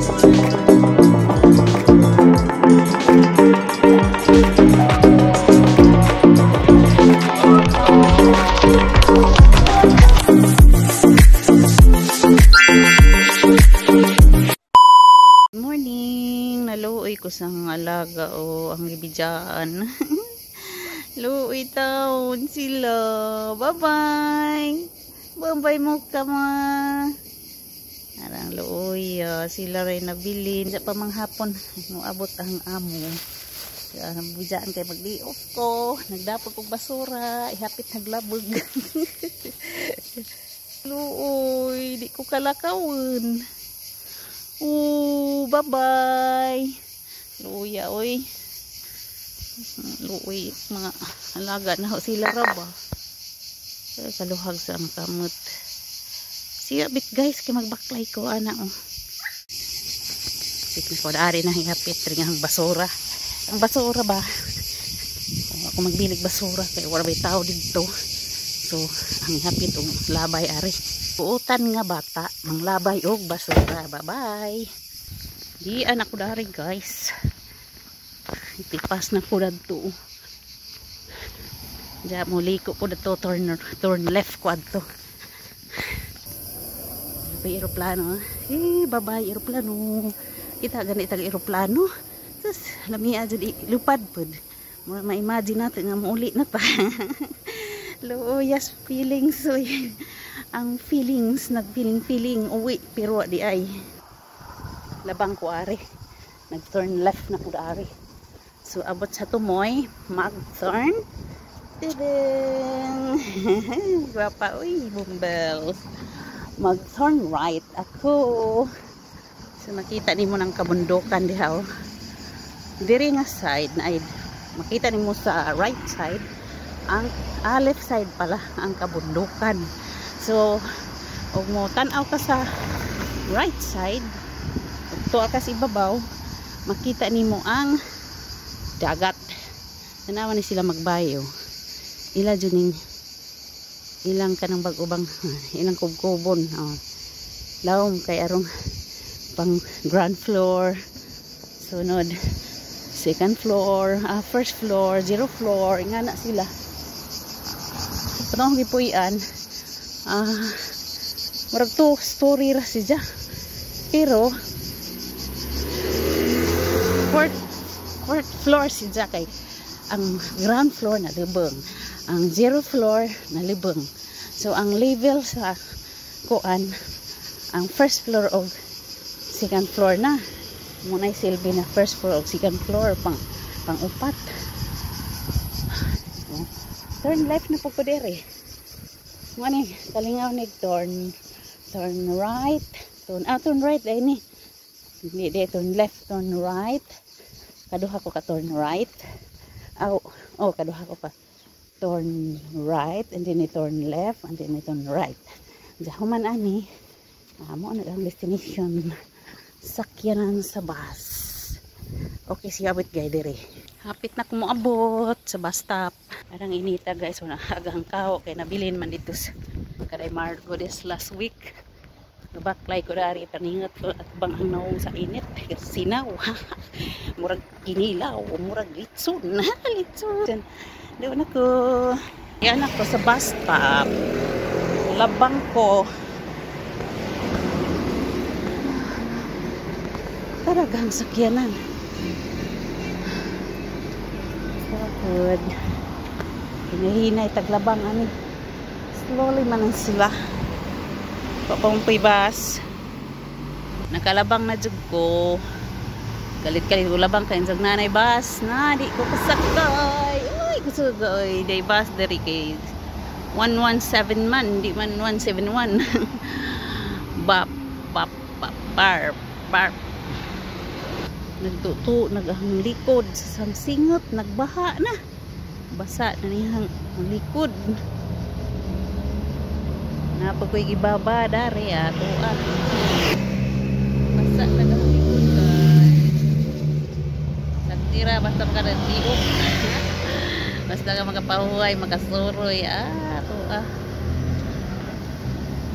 Morning, naluoy ko sang alaga o ang libidyan. Luoy taon sila. Bye-bye. Bye-bye mo ka ma. Arang luoy sila rin nabilin sa pamanghapon. Abot ang amo. Bujaan kay magliok ko. Nagdapot kong basura. Ihapit naglabog. Luoy, di ko kalakawin. Bye-bye. Luya, oy. Luoy, mga alaga na sila raba. Kaluhag sa ang kamot. Siya bit guys, kay magbaklay ko, anak. Sige ko, daari na hihapit rin ang basura. Ang basura ba? Ako magbilig basura, kaya wala may tao dito. So, ang hapit o labay ari. Puutan nga bata, manglabay og basura. Bye-bye. Di anak ko dari guys. Itipas na ko dito. Diya muli ko dito turn left ko adto. May eroplano. Bye-bye eroplano. Kita ganit ang eroplano. Tapos lamia jadi lupad pod. Ma-imagine natin nga mauli na pa. Luyas feelings so ang feelings nagpiling-piling uwi pero di ay labang ko ari nag turn left na ko ari so abot sa tumoy mag turn tideng guwapa uy bumbel mag turn right ako so makita nimo ng kabundukan diha diri nga side na ay makita nimo sa right side ang left side pala ang kabundukan. So, kung mo tanaw ka sa right side, tuwa ka sa ibabaw, makita nimo ang dagat. Tanawa ni sila magbayo. Ila juning ilang kanang bag-ubang ilang kubkubon. Lawom kay arong pang ground floor. Sunod second floor, first floor, zero floor, nga na sila. Patong gipuyan. Murag to story ra siya. Pero fourth floor siya kay ang ground floor na libeng, ang zero floor na libeng. So ang level sa kuan ang first floor of second floor na muna silbi na first floor of second floor pang upat. Turn left na po dere. Mani kalingaw ni turn right, turn right ay ni. Hindi turn left, turn right. Kaduha ko ka turn right. Kaduha ko pa turn right and then turn left and then turn right. Jahuman ani. Amo na ang destination. Sakyanan sa bus. Okay, siyabit guys dire. Hapit na ko moabot sa bus stop. Parang inita guys, so naagang kao kay nabilin man dito sa Kaday Margo this last week. Nabaklay ko dari paningat ko at bang ang naong sa init. Sinaw. Murag kinilaw, murag litson. Litson. Doon ako. Yan ako sa bus stop. Labang ko. Talagang sakyanan. Good. Hinahinay taglabang ani. Slowly man sila. Papampuy bus. Nakalabang na jud ko. Galit-galit ko labang kain sa nanay bus. Na di ko kasakay. Uy, kusugay day bus diri kay 117 man, di man 171. Bap par. Nagtuto, naghang likod sa samsingot, nagbaha na. Basa na niyang likod. Napakoy gibaba dari ato Basa na ang likod Nagtira basta makadatiok. Basta ka makapahuhay, makasuroy. Ato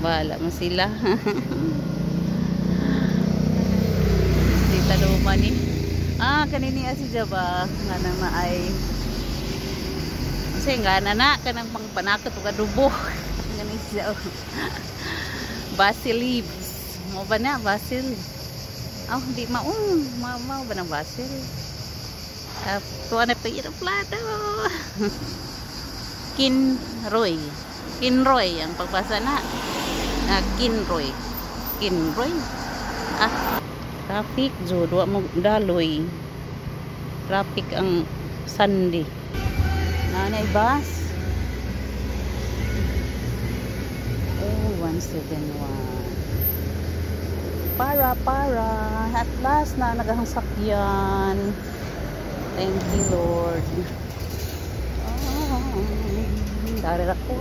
Bahala mo sila. mani. Kanini si Jaba nga nang maay. Kasi nga na kanang pangpanakot o kadubo. Ngani siya. Basil leaves. Mo ba na basil? Di maong. Mao ba ng basil? Tuwa na pa yung plato. Kinroy. Kinroy ang pagbasa na. Kinroy. Kinroy. Traffic jo duwa mo daloy. Traffic ang Sunday. Nanay bus. 171. Para at last na nagahang thank you Lord. Dari ako.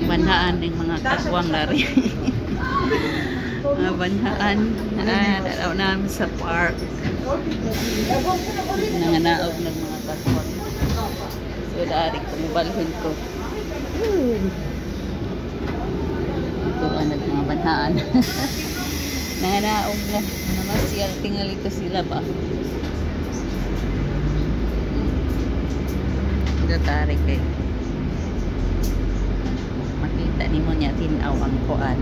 Banhaan ng mga kaswang lari. Banhaan dalaw namin sa park. Nanganaog ng mga kaswang. So dari ko mubalhin ko. Ito mga banhaan. Nanganaog na namasyal tingali ko sila ba. Tarik eh. Makita ni mo niya tinaw ang kuan.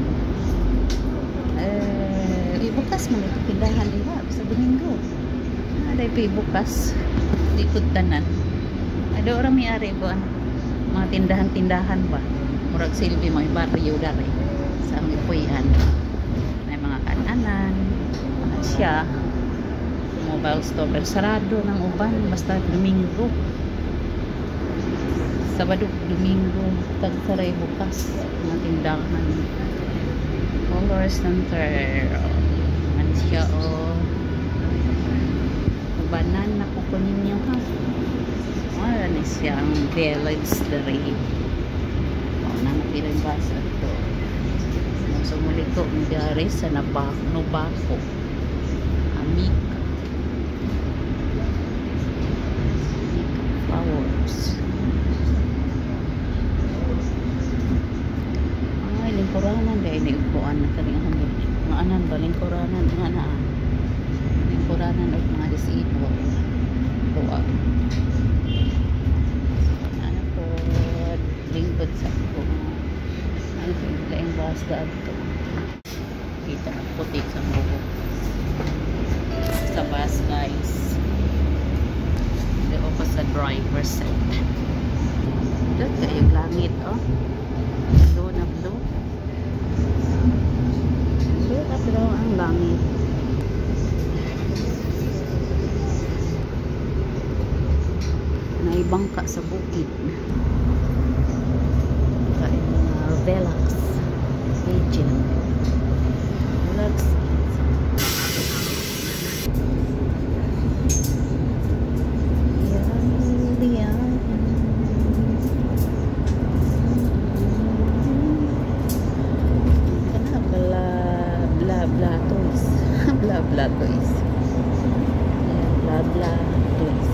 Bukas mo ito pindahan diba sa Domingo. Ada bukas likod tanan. Ada orang may-ari buan mga tindahan-tindahan ba. Murag silbi mo barrio dari sa Ipuyan. May mga kananan, mga siya, mobile store pero sarado ng uban basta Domingo. Sabado, Domingo, tagsaray bukas mga tindahan. Color Center. Ano siya ubanan na kukunin niyo ha. Ano siya ang village dari. Nanapirang basa ito. Sumuli ko dari sa Nobako. Amica Flowers. Lingkuranan dahil nagpuan na kanyang hamil. Mga anan ba? Lingkuranan nga na. Lingkuranan o mga disabled. Buwa. Ano po? Lingkod sa ko. Ano po yung laing basta ito. Kita na puti sa mubo. Sa bus guys. Hindi ko sa driver's seat. Ito yung langit blue na blue. Pero ang langit naibangka sa bukid kaya relax agent relax blah toys. Blah blah toys.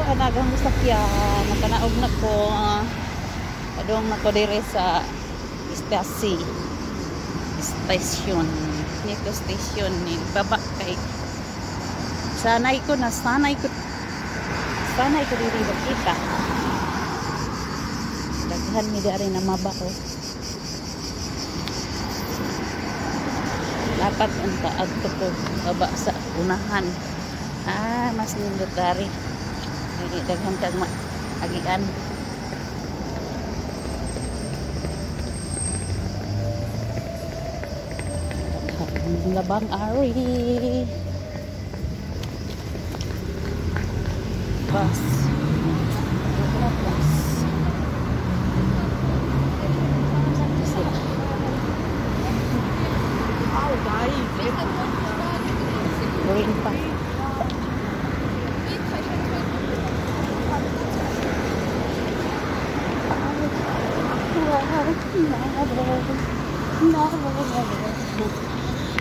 Anagang sakyan nakanaog na ko adong nako dire sa station nito station ni baba kay sanay ko diri kita daghan mi dari na mabako. Dapat ang kaadto ko baba sa unahan. Mas nindot dari. Daghan kag agian. Labang ari. Bus. Green pa.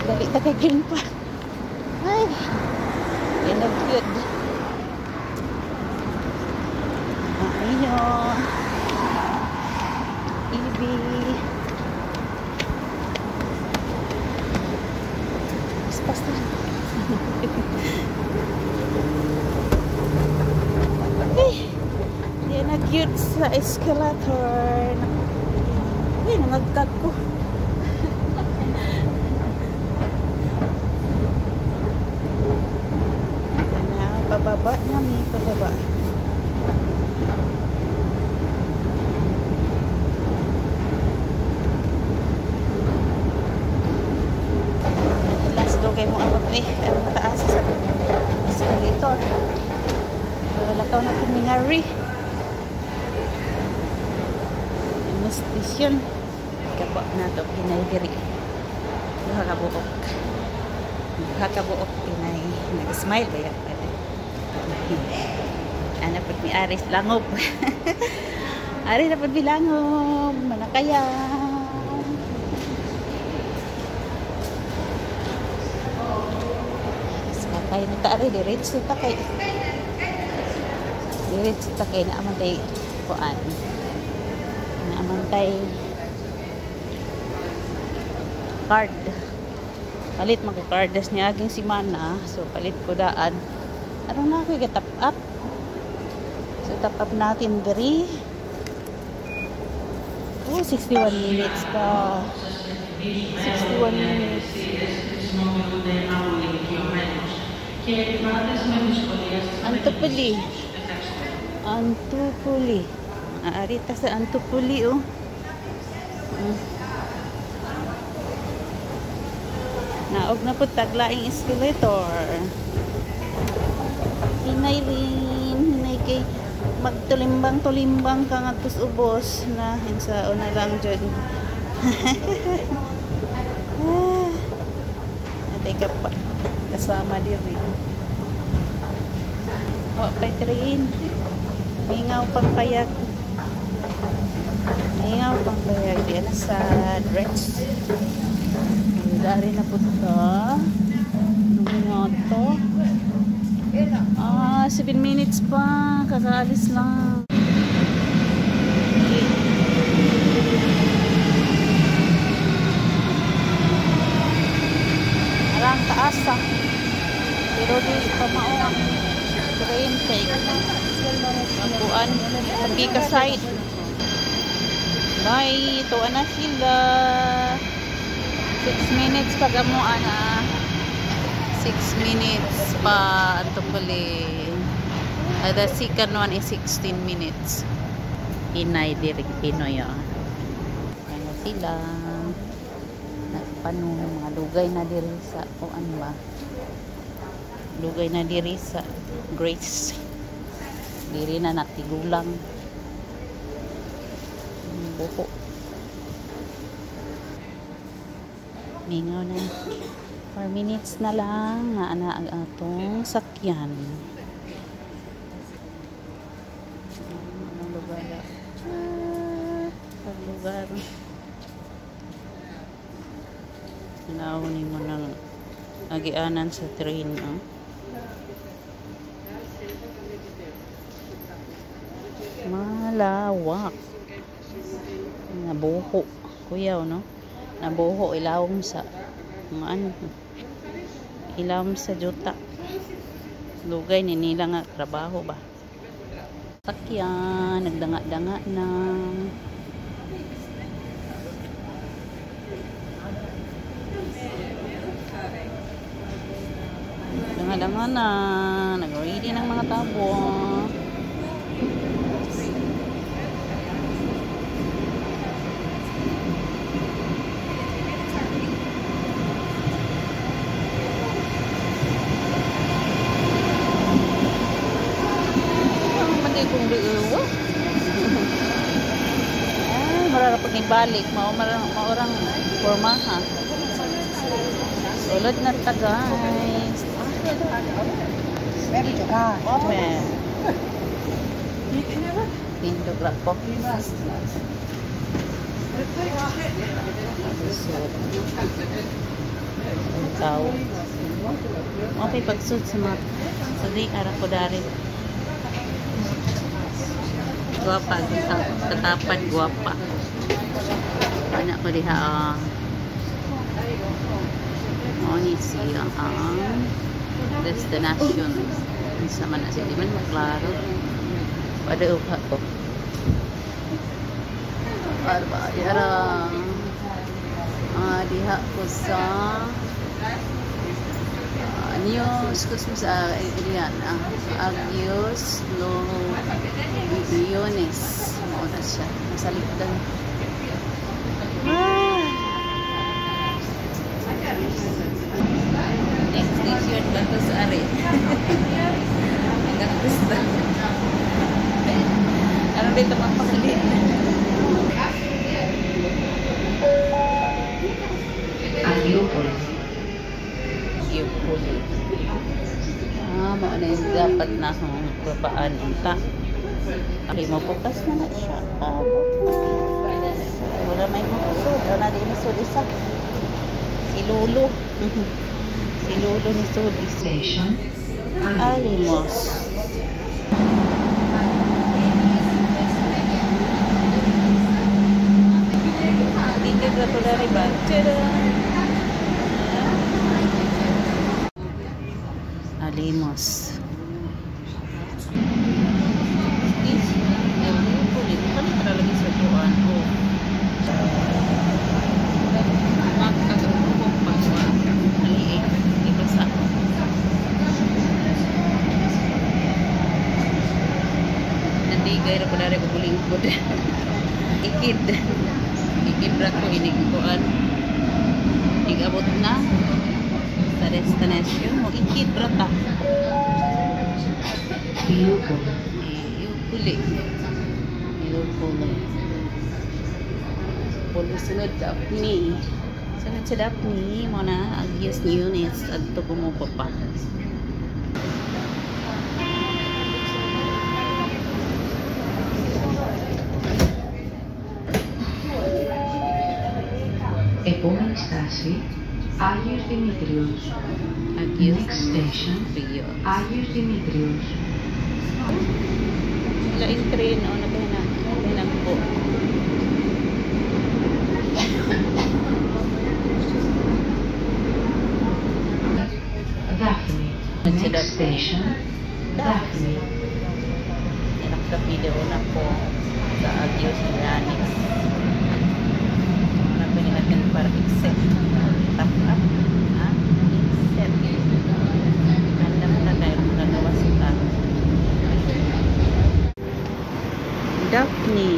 Dali ta kay green pa. Ay. Yan ang cute. Ayun. Ibi. Basta. Ay. Yan ang cute sa escalator. Ay, nangagkag ko. Pababa namin, pababa. Last do kayo mong abot ni ang mataas sa escalator. Lakaw na kong mingari. Yung station. Kaba na ito, pinay diri. Hakabuok pinay. Nag-smile ba yan? Ana pud mi Aris langob. Ari na pud mi langob, manakaya. Sakay na ta ari diretso ta kay. Diretso ta kay na amantay kuan. Na amantay card. Palit mag cardas niya aging si Mana, so palit ko daan. Ano na ako i-tap up? So, tap up natin diri. 61 minutes pa. 61 minutes. Antupuli. Antupuli. Arita sa Antupuli, oh. Naog na po taglaing escalator. Hinay kay magtulimbang-tulimbang ka nga tus ubos na hinsao na lang dyan. Natay ka pa kasama diri. Pay train. Mingaw pang payag. Mingaw pang payag. Diyan na sa dress. Dari na po ito. Minuto. 7 minutes pa. Kakaalis lang. Alang taas ah. Pero di pa maong. Train take. Magbuan. Pagi ka side. Bye. Tuwa na sila. 6 minutes pa gamuan ah. 6 minutes pa Antupuli. The second one is 16 minutes. Inay diri Pinoy ah. Ano sila? Paano mga lugay na diri sa kuan ba? Lugay na diri sa Grace. Diri na natigulang. Buko. Mingaw na. 4 minutes na lang nga ana ang atong sakyan. Anong lugar na? Lugar. Naunin mo ng agianan sa train. Oh. Malawak. Nabuho. Kuyaw, no? Nabuho. Ilawom sa ano, ilawom sa juta. Lugay ni nila nga trabaho ba? Sakyan. Nagdanga-danga na. Alangan na. Nag-ready ng mga tabo. Mandi kong doon. Marara pag ibalik. Maurang formaha. Sulod na ta guys. Tindog lang po. Ikaw. Okay, pagsuot sa mga sadi, arang ko dari. Guwapa. Katapad, guwapa. Anak ko diha. Ini siya ang destination. Sama na siya. Di man maklaro. Pada uka ko. Barbayarang. Diha ko sa News. Kusmo sa Irian. Agios Loyones. Mauna siya. Nasa likdan. Next station Batas Ari. Hanggang gusto. Ano dito magpakalit? Agiopolis. Mauna yung dapat na babaan unta. Okay, mabukas na na siya. Wala may makusod. Wala din masod isa. Si Lulu. Si Lulu ni Sudi. Station Alimos. Dito na ito na rin ba? Alimos. Gaya na kunwari magulingkod. Ikibra ko inigkuan. Igabot na sa destination mo ikibra ta. Iyukuli. Sunod Daphne. Sunod sa Daphne mo na Agios Units at ito kumupa pa. Επόμενη στάση, Άγιος Δημήτριος. Next station, Άγιος Δημήτριος. Laing train o naghahanap po. Daphne. Next station, Daphne. Nakapideo na po sa Agios Units. Natin para exit. Tap up. Exit. Handa mo na tayo magagawa sila. Daphne.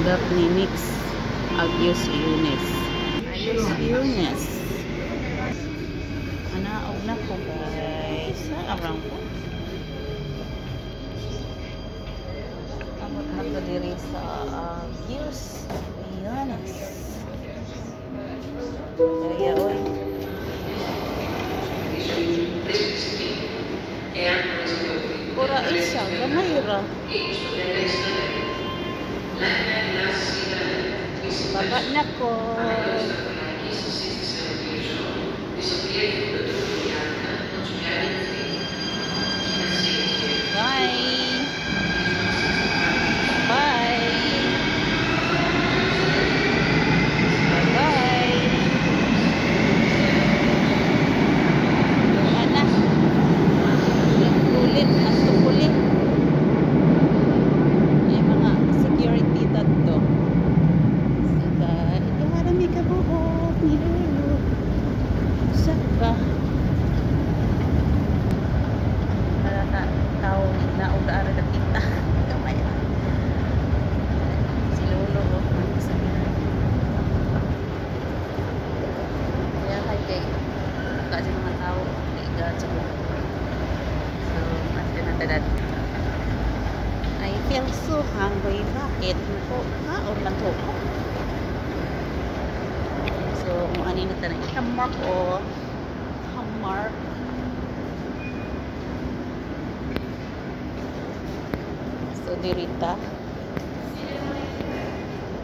Daphne Mix Agios Units. Agios Units. Anaog na po guys. Arang po. Diri sa Agios Units. Kaya oy. Pura isa, gamay ra. Baba na ko. Security dito. Saka, ito harami ka buhok. feel so hungry. Bakit? Kaon lang ko. So, ano na tayo? Hammark o Hammark. So, dirita.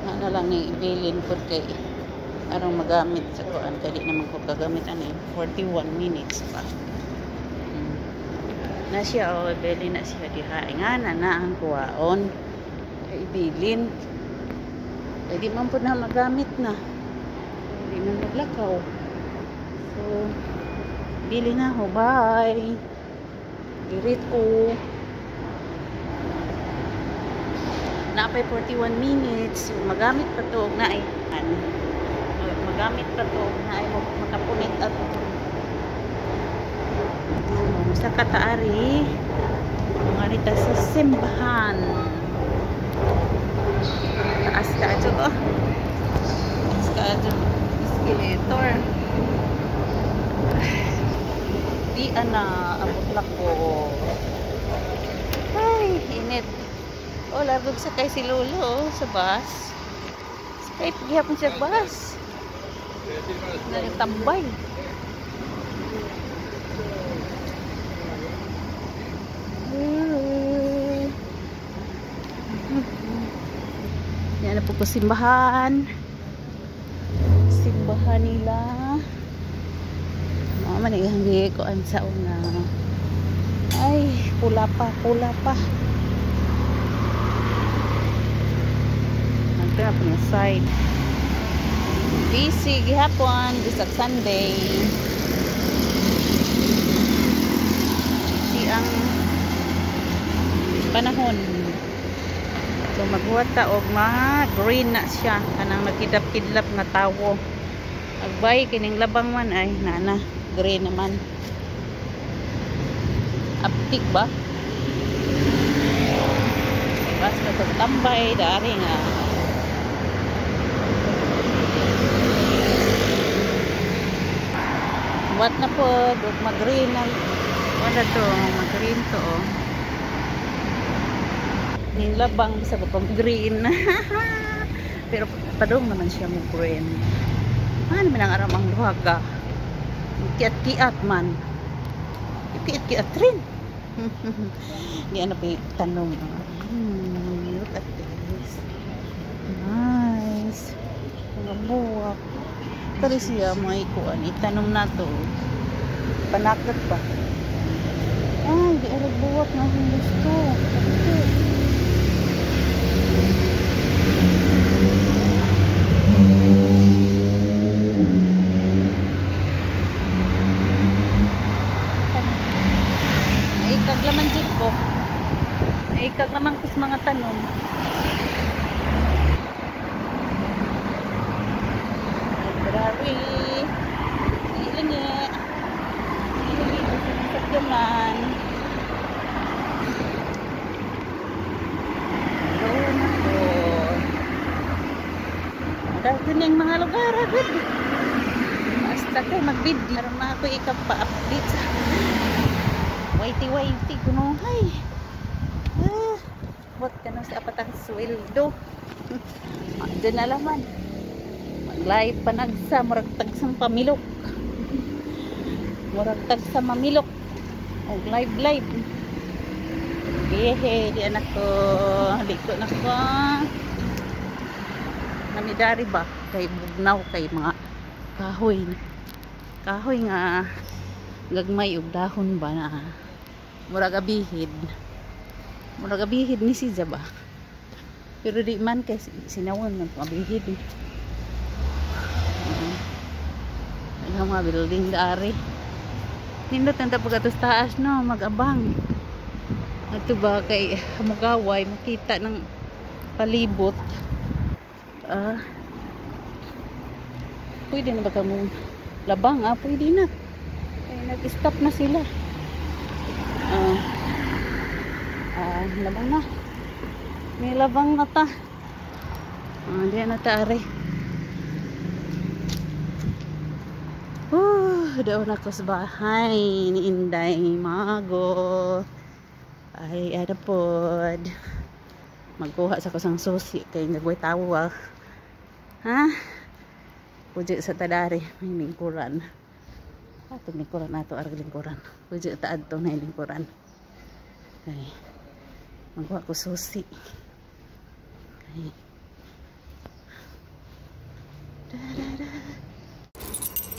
Ano lang ni ibilin po kay arong magamit sa kuan. Kaya di naman ko gagamit. 41 minutes pa. Na siya o ibilin na siya diha. Nga na ang kuwaon. Ibilin. Kaya di man po na magamit na. Hindi man maglakaw. So, bili na ako. Bye. Dirit ko. Napay 41 minutes. Magamit pa to. Magamit pa to. Makapunit at sa kataari. Mga rita sa simbahan. Taas ka ito ko. Taas ka ito. Escalator. Di na abot lang ko. Ay, init. O, labog sa kay si Lolo sa bus. Kahit gihapon siya bus. Nalitambay. Yan na po simbahan. Simbahan nila. Maniganggi ko ang sa una. Ay, pula pa. Nagtira po yung side. Busy gihapon. Bisag Sunday. Ang panahon. So magwata og mga green na siya kanang nagkidap-kidlap nga tawo. Agbay kining labang man ay nana green naman. Aptik ba? Basta tambay dari nga. Wat na po og mag-green na. Wala to, mag-green to oh. Yung labang sa pang green. Pero padong naman siya mo green. Ano man ang aramang luhaga? Kiat-kiat man. Kiat-kiat rin. Hindi ano pa yung tanong. Look at this. Nice. Mga buwak. Tari siya mga ikuan. Itanong na to. Panakot pa. Ay, di alag buwak na akong gusto. Kaglaman dito ko. Ay, kaglaman ko sa mga tanong. Library. Ilingi. Ilingi ko sa masakyaman. Doon ako. Dahil yung mga lugar. Agad. Basta kayo mag-video. Para na ako ikapa-update sa waiti kuno hay. Wag ka na sa apatang sweldo. Diyan na laman. Mag-live panagsa murag tagsang pamilok. Murag tagsa mamilok. Og live. Hehe, di anak ko. Liko na ko. Namidari ba kay bugnaw kay mga kahoy. Kahoy nga gagmay og dahon ba na murag abihid ni si Jaba pero di man kay sinawon ng abihid ang mga building dari nindot ang tapagatos taas no mag-abang ato ba kay hamugaway makita ng palibot pwede na ba kamo labang pwede na nag-stop na sila. Labang na. May labang na ta. Diyan na ta, are. Doon ako sa bahay ni Inday Mago. Ay, ano po. Magkuha sa kusang susi kay nagway tawa. Ha? Puji sa tadari may lingkuran. Ato lingkuran ato arag lingkuran. Puji ta adto na lingkuran. Okay. Magkuha ko susi. Okay.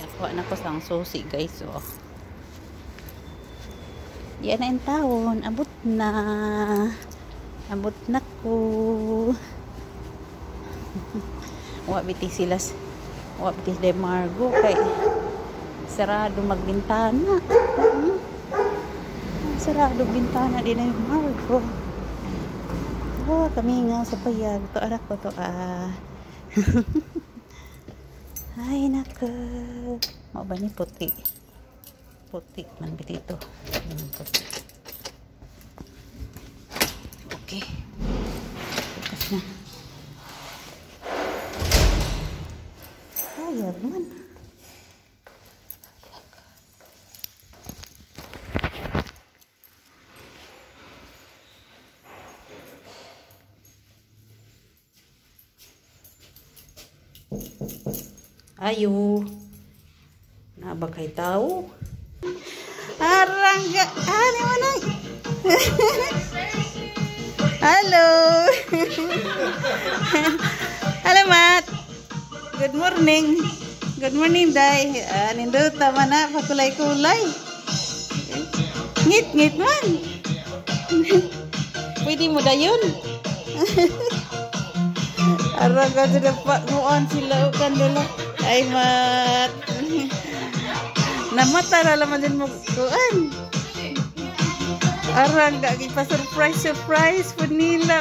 Nakuha na ko sang susi guys. Oh. Yan na yung taon. Abot na. Abot na ko. Wabiti sila. Wabiti de Margo. Kay sarado magbintana. Sarado bintana din na yung Margo. Oh, kami nga sa payag. To anak ko to Ay nako. Mau ba ni puti? Puti man bitito. Puti. Okay. Bukas na. Ayag man. Ayo. Naba kay tao? Arangga. Ano mo na? Hello. Hello, Matt. Good morning. Good morning, Day. Nindot tama na. Pakulay-kulay. Ngit-ngit man. Pwede mo da yun. Arangga sudah pak nguan sila ukan dulu. Ay, Matt. Namata na laman din mo kuan. Arang gak pa surprise pun nila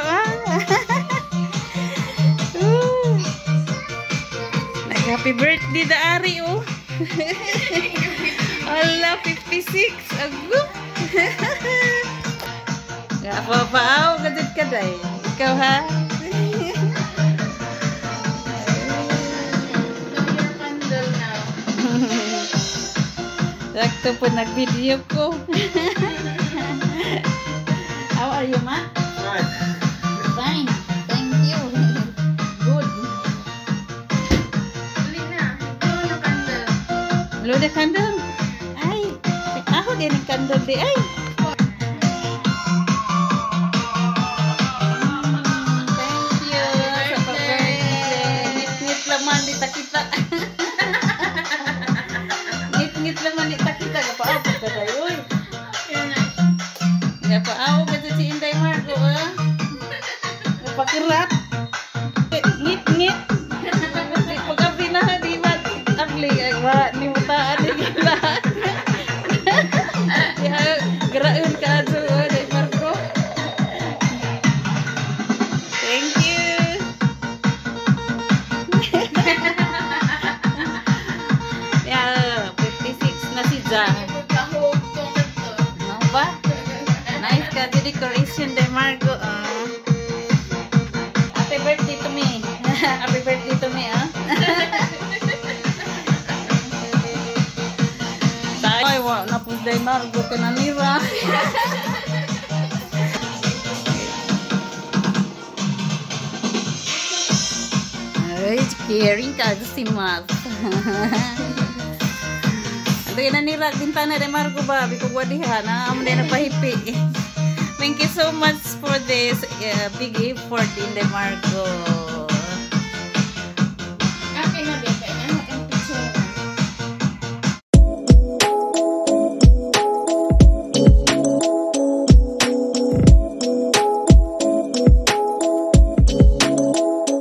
Nag happy birthday da ari oh. Allah 56 ago. Gak apa-apa gadget ka day. Ikaw ha. Sakto po nag-video ko. How are you, Ma? Fine. Thank you. Good. Blow the candle. Ay, ako din ang candle di ay. Thank you sa pag-birthday. Ngit-ngit laman di takita. Ngit naman ita kita gapaaw ka dayo. Gapaaw ka si Inday Margo Napakirat. Ngit. Pag-abri na di ba abli ni mutaan ni gila. Ya geraun ka ato Inday Margo. Thank you. Apa? Nice ka di decoration de Margo. Happy birthday to me. Happy birthday to me Ay, wa na po de Margo kananira. Ay, caring ka si Matt. Kaya nanira bintana de Margo ba biko wadiha na amo na pahipi. Thank you so much for this big effort in the Margo.